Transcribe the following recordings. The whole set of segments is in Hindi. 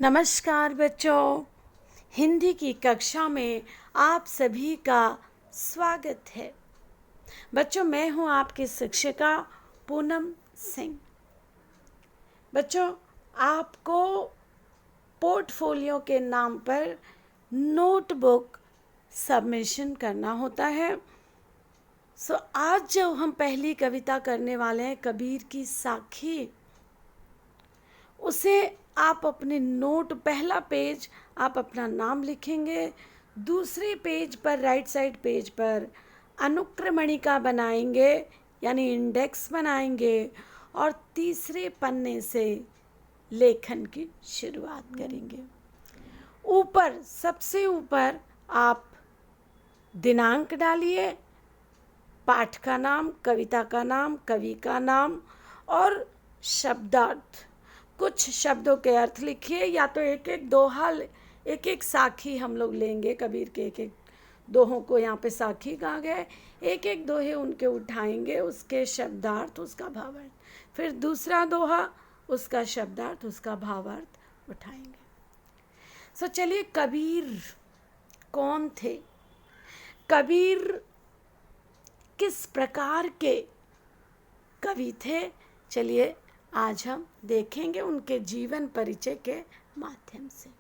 नमस्कार बच्चों, हिंदी की कक्षा में आप सभी का स्वागत है। बच्चों, मैं हूं आपकी शिक्षिका पूनम सिंह। बच्चों, आपको पोर्टफोलियो के नाम पर नोटबुक सबमिशन करना होता है। आज जो हम पहली कविता करने वाले हैं, कबीर की साखी, उसे आप अपने नोट, पहला पेज आप अपना नाम लिखेंगे, दूसरे पेज पर, राइट साइड पेज पर अनुक्रमणिका बनाएंगे यानी इंडेक्स बनाएंगे, और तीसरे पन्ने से लेखन की शुरुआत करेंगे। ऊपर, सबसे ऊपर आप दिनांक डालिए, पाठ का नाम, कविता का नाम, कवि का नाम और शब्दार्थ, कुछ शब्दों के अर्थ लिखिए। या तो एक एक दोहा, एक एक साखी हम लोग लेंगे, कबीर के एक एक दोहों को यहाँ पे साखी कहा गया है। एक एक दोहे उनके उठाएंगे, उसके शब्दार्थ, उसका भावार्थ, फिर दूसरा दोहा, उसका शब्दार्थ, उसका भावार्थ उठाएंगे। चलिए, कबीर कौन थे, कबीर किस प्रकार के कवि थे, चलिए आज हम देखेंगे उनके जीवन परिचय के माध्यम से।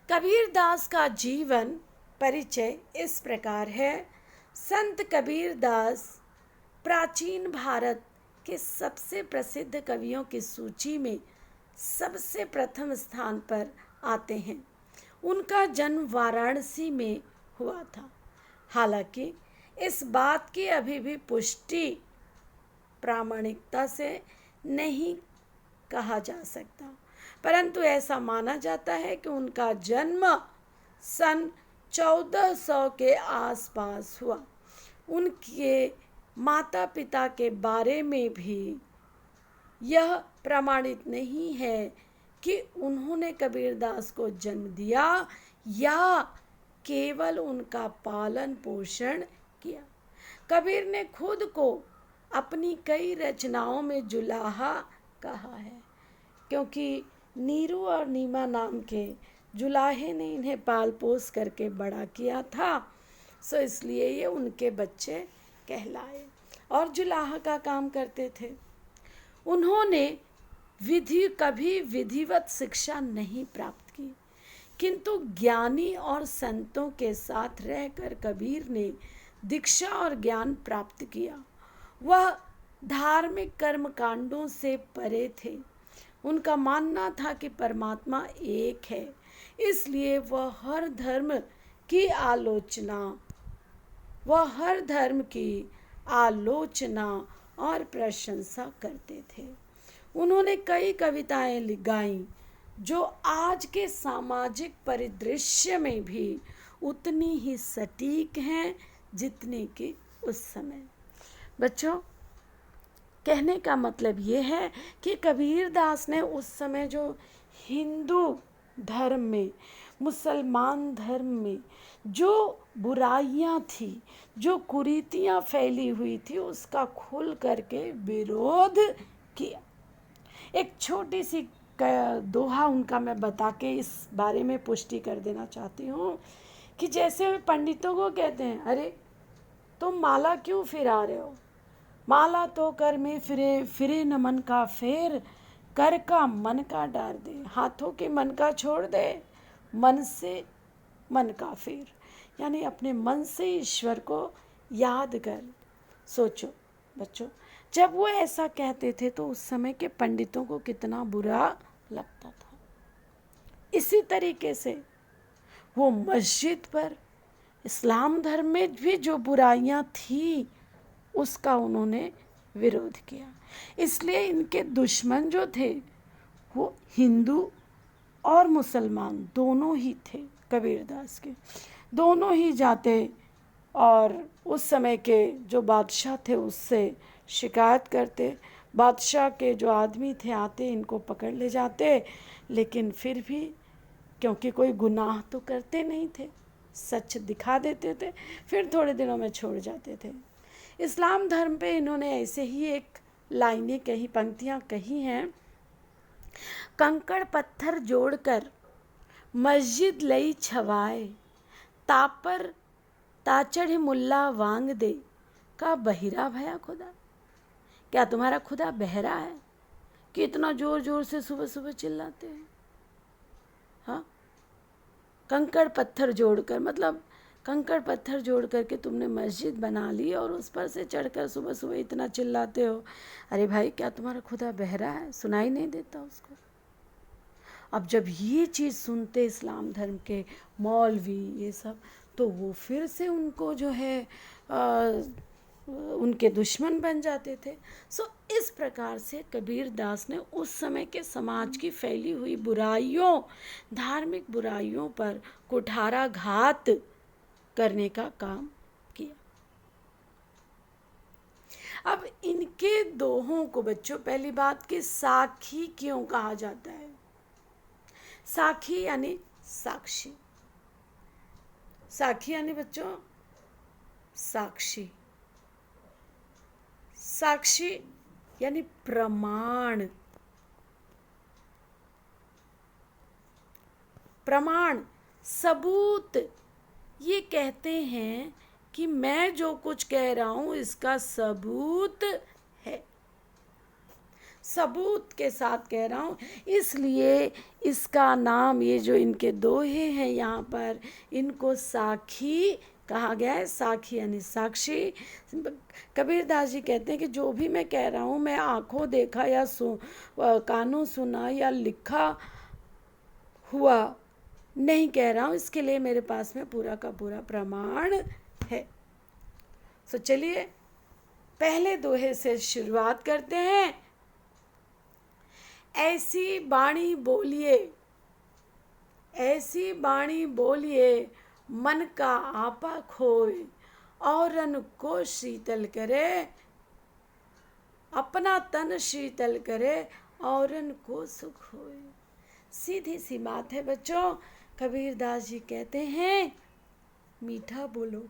कबीर दास का जीवन परिचय इस प्रकार है। संत कबीर दास प्राचीन भारत के सबसे प्रसिद्ध कवियों की सूची में सबसे प्रथम स्थान पर आते हैं। उनका जन्म वाराणसी में हुआ था। हालांकि इस बात की अभी भी पुष्टि प्रामाणिकता से नहीं कहा जा सकता, परंतु ऐसा माना जाता है कि उनका जन्म सन 1400 के आसपास हुआ। उनके माता पिता के बारे में भी यह प्रमाणित नहीं है कि उन्होंने कबीरदास को जन्म दिया या केवल उनका पालन पोषण किया। कबीर ने खुद को अपनी कई रचनाओं में जुलाहा कहा है, क्योंकि नीरू और नीमा नाम के जुलाहे ने इन्हें पाल पोस करके बड़ा किया था, इसलिए ये उनके बच्चे कहलाए और जुलाहा का काम करते थे। उन्होंने कभी विधिवत शिक्षा नहीं प्राप्त की, किंतु ज्ञानी और संतों के साथ रहकर कबीर ने दीक्षा और ज्ञान प्राप्त किया। वह धार्मिक कर्मकांडों से परे थे। उनका मानना था कि परमात्मा एक है, इसलिए वह हर धर्म की आलोचना और प्रशंसा करते थे। उन्होंने कई कविताएं गाईं जो आज के सामाजिक परिदृश्य में भी उतनी ही सटीक हैं जितने कि उस समय। बच्चों, कहने का मतलब ये है कि कबीरदास ने उस समय जो हिंदू धर्म में, मुसलमान धर्म में जो बुराइयां थी, जो कुरीतियां फैली हुई थी, उसका खुल करके विरोध किया। एक छोटी सी दोहा उनका मैं बता के इस बारे में पुष्टि कर देना चाहती हूँ कि जैसे पंडितों को कहते हैं, अरे तुम माला क्यों फिरा रहे हो, माला तो कर में फिरे, फिरे न मन का फेर, कर का मन का डार दे, हाथों के मन का छोड़ दे, मन से मन का फेर, यानी अपने मन से ईश्वर को याद कर। सोचो बच्चों, जब वो ऐसा कहते थे तो उस समय के पंडितों को कितना बुरा लगता था। इसी तरीके से वो मस्जिद पर, इस्लाम धर्म में भी जो बुराइयां थी उसका उन्होंने विरोध किया। इसलिए इनके दुश्मन जो थे वो हिंदू और मुसलमान दोनों ही थे। कबीरदास के दोनों ही जाते और उस समय के जो बादशाह थे उससे शिकायत करते। बादशाह के जो आदमी थे आते, इनको पकड़ ले जाते, लेकिन फिर भी क्योंकि कोई गुनाह तो करते नहीं थे, सच दिखा देते थे, फिर थोड़े दिनों में छोड़ जाते थे। इस्लाम धर्म पे इन्होंने ऐसे ही एक लाइनें कही, पंक्तियाँ कही हैं कंकड़ पत्थर जोड़कर मस्जिद लई छवाए, तापर ताचढ़ मुल्ला वांग दे, का बहिरा भया खुदा। क्या तुम्हारा खुदा बहरा है कि इतना जोर जोर से सुबह सुबह चिल्लाते हैं? हाँ, कंकड़ पत्थर जोड़कर, मतलब कंकड़ पत्थर जोड़ करके तुमने मस्जिद बना ली और उस पर से चढ़कर सुबह सुबह इतना चिल्लाते हो। अरे भाई, क्या तुम्हारा खुदा बहरा है? सुनाई नहीं देता उसको? अब जब ये चीज़ सुनते इस्लाम धर्म के मौलवी ये सब, तो वो फिर से उनको जो है उनके दुश्मन बन जाते थे। सो इस प्रकार से कबीर दास ने उस समय के समाज की फैली हुई बुराइयों, धार्मिक बुराइयों पर कुठाराघात करने का काम किया। अब इनके दोहों को बच्चों, पहली बात कि साखी क्यों कहा जाता है? साखी यानी साक्षी। साखी यानी बच्चों साक्षी। साक्षी यानी प्रमाण। प्रमाण, सबूत। ये कहते हैं कि मैं जो कुछ कह रहा हूं इसका सबूत है, सबूत के साथ कह रहा हूँ। इसलिए इसका नाम, ये जो इनके दोहे हैं यहाँ पर, इनको साखी कहा गया है। साखी यानी साक्षी। कबीर दास जी कहते हैं कि जो भी मैं कह रहा हूँ, मैं आँखों देखा या कानों सुना या लिखा हुआ नहीं कह रहा हूँ, इसके लिए मेरे पास में पूरा का पूरा प्रमाण है। तो चलिए पहले दोहे से शुरुआत करते हैं। ऐसी बाणी बोलिए, ऐसी बाणी बोलिए, मन का आपा खोए, औरन को शीतल करे, अपना तन शीतल करे, औरन को सुख होए। सीधी सी बात है बच्चों। कबीर दास जी कहते हैं मीठा बोलो,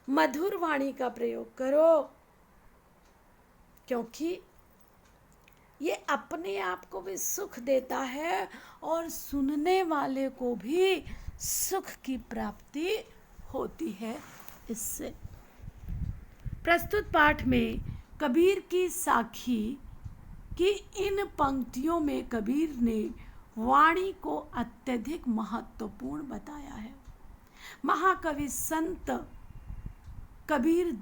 मधुर वाणी का प्रयोग करो, क्योंकि ये अपने आप को भी सुख देता है और सुनने वाले को भी सुख की प्राप्ति होती है इससे। प्रस्तुत पाठ में कबीर की साखी की इन पंक्तियों में कबीर ने वाणी को अत्यधिक महत्वपूर्ण बताया है। महाकवि संत कबीर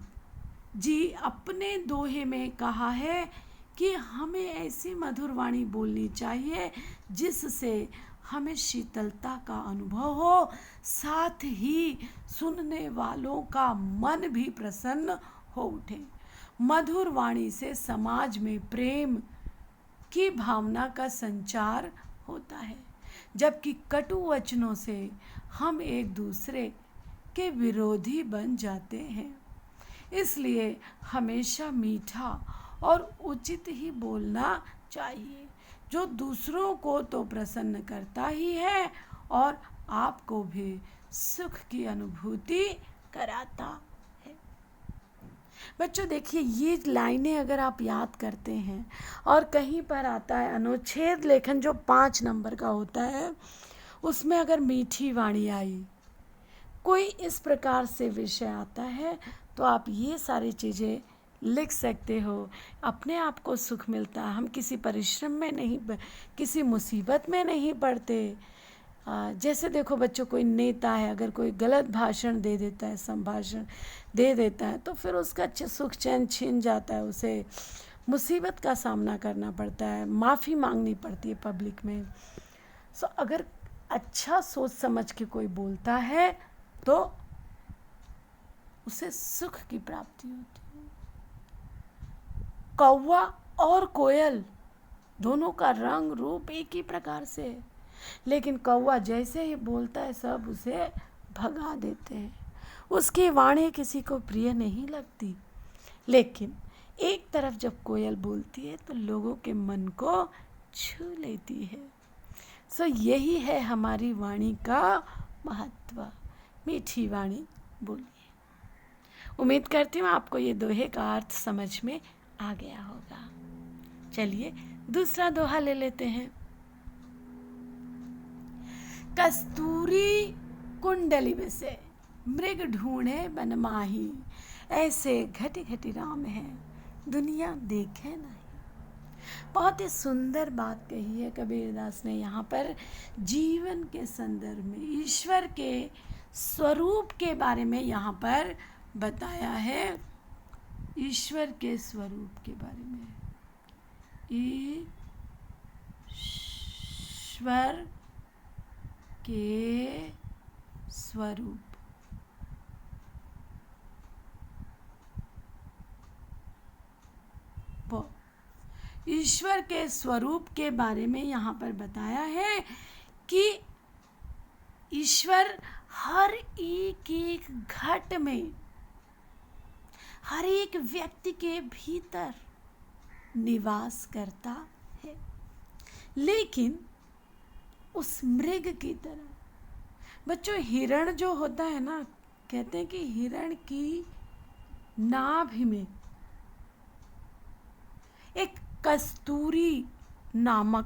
जी अपने दोहे में कहा है कि हमें ऐसी मधुर वाणी बोलनी चाहिए जिससे हमें शीतलता का अनुभव हो, साथ ही सुनने वालों का मन भी प्रसन्न हो उठे। मधुर वाणी से समाज में प्रेम की भावना का संचार होता है, जबकि कटु वचनों से हम एक दूसरे के विरोधी बन जाते हैं। इसलिए हमेशा मीठा और उचित ही बोलना चाहिए, जो दूसरों को तो प्रसन्न करता ही है और आपको भी सुख की अनुभूति कराता है। बच्चों देखिए, ये लाइनें अगर आप याद करते हैं और कहीं पर आता है अनुच्छेद लेखन जो 5 नंबर का होता है, उसमें अगर मीठी वाणी आई, कोई इस प्रकार से विषय आता है, तो आप ये सारी चीज़ें लिख सकते हो। अपने आप को सुख मिलता है, हम किसी परिश्रम में नहीं, किसी मुसीबत में नहीं पड़ते। जैसे देखो बच्चों, कोई नेता है, अगर कोई गलत भाषण दे देता है, संभाषण दे देता है, तो फिर उसका सुख चैन छिन जाता है, उसे मुसीबत का सामना करना पड़ता है, माफ़ी मांगनी पड़ती है पब्लिक में। सो अगर अच्छा सोच समझ के कोई बोलता है तो उसे सुख की प्राप्ति होती है। कौवा और कोयल दोनों का रंग रूप एक ही प्रकार से है, लेकिन कौवा जैसे ही बोलता है सब उसे भगा देते हैं, उसकी वाणी किसी को प्रिय नहीं लगती। लेकिन एक तरफ जब कोयल बोलती है तो लोगों के मन को छू लेती है। सो यही है हमारी वाणी का महत्व। मीठी वाणी बोलिए। उम्मीद करती हूँ आपको ये दोहे का अर्थ समझ में आ गया होगा। चलिए दूसरा दोहा ले लेते हैं। कस्तूरी कुंडली में से मृग ढूंढे बन माही, ऐसे घटी घटी राम है दुनिया देखे नहीं। बहुत ही सुंदर बात कही है कबीरदास ने यहाँ पर। जीवन के संदर्भ में ईश्वर के स्वरूप के बारे में यहाँ पर बताया है। ईश्वर के स्वरूप के बारे में, ईश्वर के स्वरूप, ईश्वर के स्वरूप के बारे में यहाँ पर बताया है कि ईश्वर हर एक एक घट में, हर एक व्यक्ति के भीतर निवास करता है। लेकिन उस मृग की तरह बच्चों, हिरण जो होता है ना, कहते हैं कि हिरण की नाभि में एक कस्तूरी नाम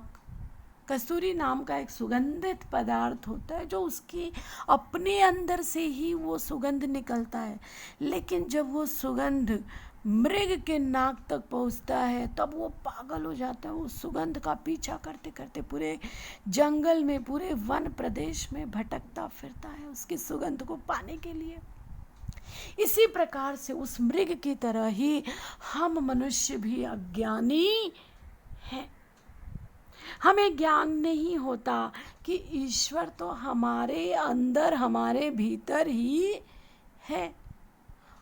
का एक सुगंधित पदार्थ होता है, जो उसकी अपने अंदर से ही वो सुगंध निकलता है। लेकिन जब वो सुगंध मृग के नाक तक पहुंचता है तब वो पागल हो जाता है। उस सुगंध का पीछा करते करते पूरे जंगल में, पूरे वन प्रदेश में भटकता फिरता है उसकी सुगंध को पाने के लिए। इसी प्रकार से उस मृग की तरह ही हम मनुष्य भी अज्ञानी हैं। हमें ज्ञान नहीं होता कि ईश्वर तो हमारे अंदर, हमारे भीतर ही है।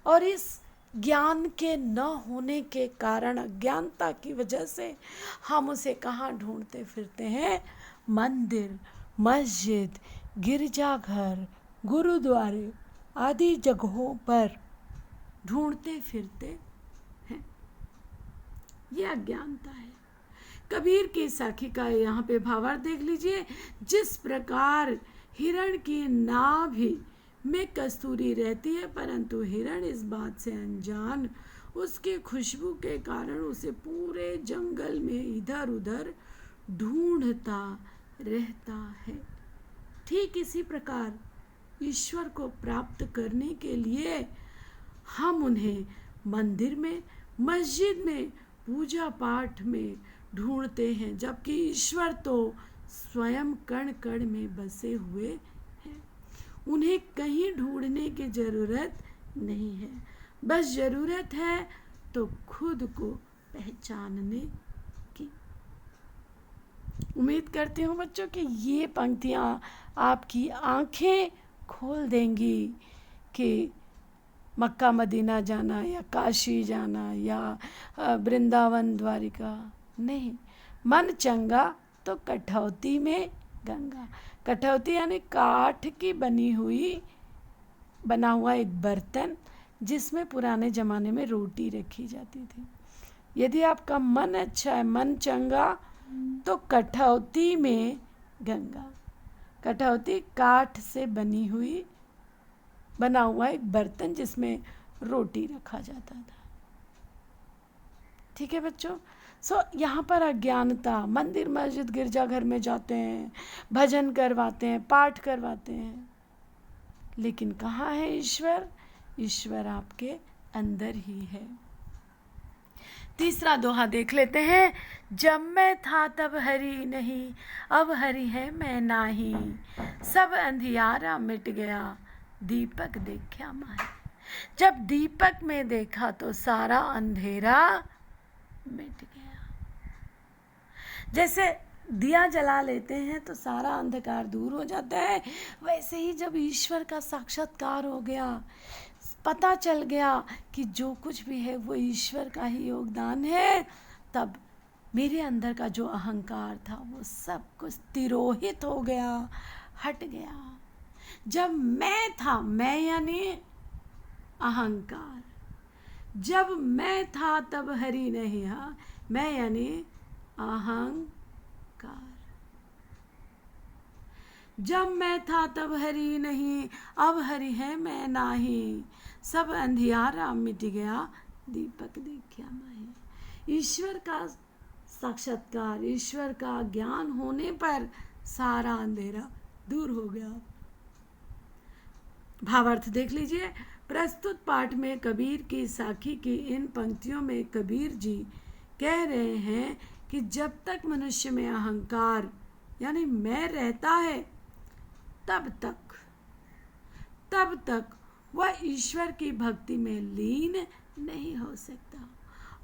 और इस ज्ञान के न होने के कारण, अज्ञानता की वजह से हम उसे कहाँ ढूंढते फिरते हैं? मंदिर, मस्जिद, गिरजाघर, गुरुद्वारे आदि जगहों पर ढूंढते फिरते हैं। ये अज्ञानता है। कबीर की साखी का यहाँ पे भावार्थ देख लीजिए। जिस प्रकार हिरण की नाभि में कस्तूरी रहती है, परंतु हिरण इस बात से अनजान, उसकी खुशबू के कारण उसे पूरे जंगल में इधर उधर ढूंढता रहता है। ठीक इसी प्रकार ईश्वर को प्राप्त करने के लिए हम उन्हें मंदिर में, मस्जिद में, पूजा पाठ में ढूंढते हैं, जबकि ईश्वर तो स्वयं कण कण में बसे हुए हैं। उन्हें कहीं ढूंढने की जरूरत नहीं है, बस जरूरत है तो खुद को पहचानने की। उम्मीद करती हूँ बच्चों कि ये पंक्तियाँ आपकी आंखें खोल देंगी कि मक्का मदीना जाना या काशी जाना या वृंदावन द्वारिका नहीं, मन चंगा तो कठौती में गंगा। कठौती यानी काठ की बना हुआ एक बर्तन, जिसमें पुराने ज़माने में रोटी रखी जाती थी। यदि आपका मन अच्छा है, मन चंगा, तो कठौती में गंगा। कठौती काठ से बना हुआ एक बर्तन जिसमें रोटी रखा जाता था। ठीक है बच्चों। यहाँ पर अज्ञानता, मंदिर मस्जिद गिरजाघर में जाते हैं, भजन करवाते हैं, पाठ करवाते हैं, लेकिन कहाँ है ईश्वर? ईश्वर आपके अंदर ही है। तीसरा दोहा देख लेते हैं। जब मैं था तब हरि नहीं, अब हरि है मैं नाही, सब अंधियारा मिट गया, दीपक देखा माही। जब दीपक में देखा तो सारा अंधेरा मिट गया। जैसे दिया जला लेते हैं तो सारा अंधकार दूर हो जाता है, वैसे ही जब ईश्वर का साक्षात्कार हो गया, पता चल गया कि जो कुछ भी है वो ईश्वर का ही योगदान है, तब मेरे अंदर का जो अहंकार था वो सब कुछ तिरोहित हो गया, हट गया। जब मैं था, मैं यानी अहंकार, जब मैं था तब हरि नहीं, हाँ, मैं यानी अहंकार। जब मैं था तब हरि नहीं, अब हरि है मैं नाही, सब अंधियारा मिट गया, दीपक देखा माही। ईश्वर का साक्षात्कार ईश्वर का ज्ञान होने पर सारा अंधेरा दूर हो गया। भावार्थ देख लीजिए। प्रस्तुत पाठ में कबीर की साखी की इन पंक्तियों में कबीर जी कह रहे हैं कि जब तक मनुष्य में अहंकार यानी मैं रहता है तब तक वह ईश्वर की भक्ति में लीन नहीं हो सकता।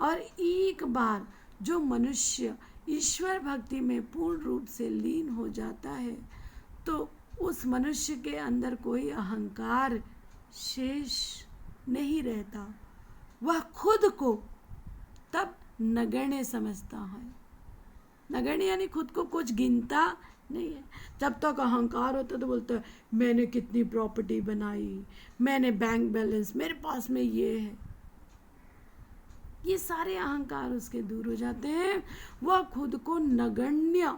और एक बार जो मनुष्य ईश्वर भक्ति में पूर्ण रूप से लीन हो जाता है तो उस मनुष्य के अंदर कोई अहंकार शेष नहीं रहता। वह खुद को तब नगण्य समझता है। नगण्य यानी खुद को कुछ गिनता नहीं है। जब तक अहंकार होता तो बोलता है मैंने कितनी प्रॉपर्टी बनाई, मैंने बैंक बैलेंस, मेरे पास में ये है। ये सारे अहंकार उसके दूर हो जाते हैं। वह खुद को नगण्य,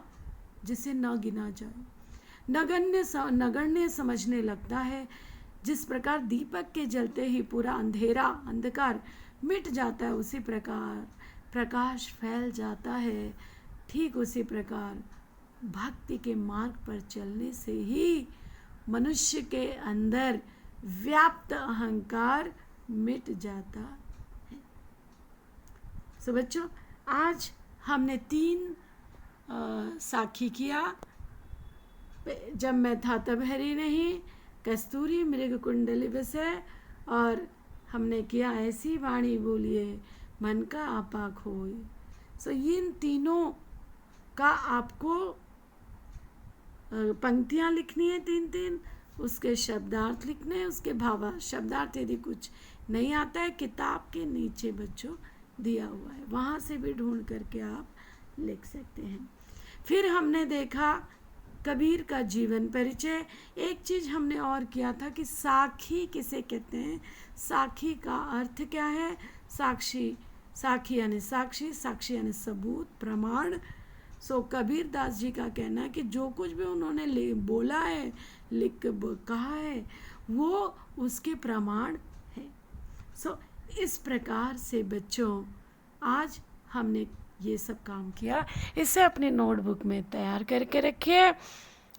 जिसे न गिना जाए, नगण्य समझने लगता है। जिस प्रकार दीपक के जलते ही पूरा अंधकार मिट जाता है, उसी प्रकार प्रकाश फैल जाता है। ठीक उसी प्रकार भक्ति के मार्ग पर चलने से ही मनुष्य के अंदर व्याप्त अहंकार मिट जाता है। सो बच्चों, आज हमने 3 साखी किया। जब मैं था तब हरी नहीं, कस्तूरी मृग कुंडली बसे, और हमने किया ऐसी वाणी बोलिए मन का आपा खोए। सो इन तीनों का आपको पंक्तियाँ लिखनी है 3-3, उसके शब्दार्थ लिखने हैं, उसके भावार्थ। शब्दार्थ यदि कुछ नहीं आता है किताब के नीचे बच्चों दिया हुआ है, वहाँ से भी ढूंढ करके आप लिख सकते हैं। फिर हमने देखा कबीर का जीवन परिचय। एक चीज़ हमने और किया था कि साखी किसे कहते हैं, साखी का अर्थ क्या है। साखी यानी साक्षी, साक्षी यानी सबूत, प्रमाण। सो कबीर दास जी का कहना है कि जो कुछ भी उन्होंने बोला है, कहा है, वो उसके प्रमाण है। सो इस प्रकार से बच्चों आज हमने ये सब काम किया। इसे अपनी नोटबुक में तैयार करके रखिए।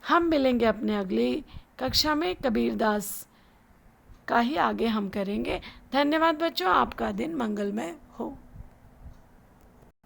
हम मिलेंगे अपने अगली कक्षा में। कबीर दास का ही आगे हम करेंगे। धन्यवाद बच्चों, आपका दिन मंगलमय हो।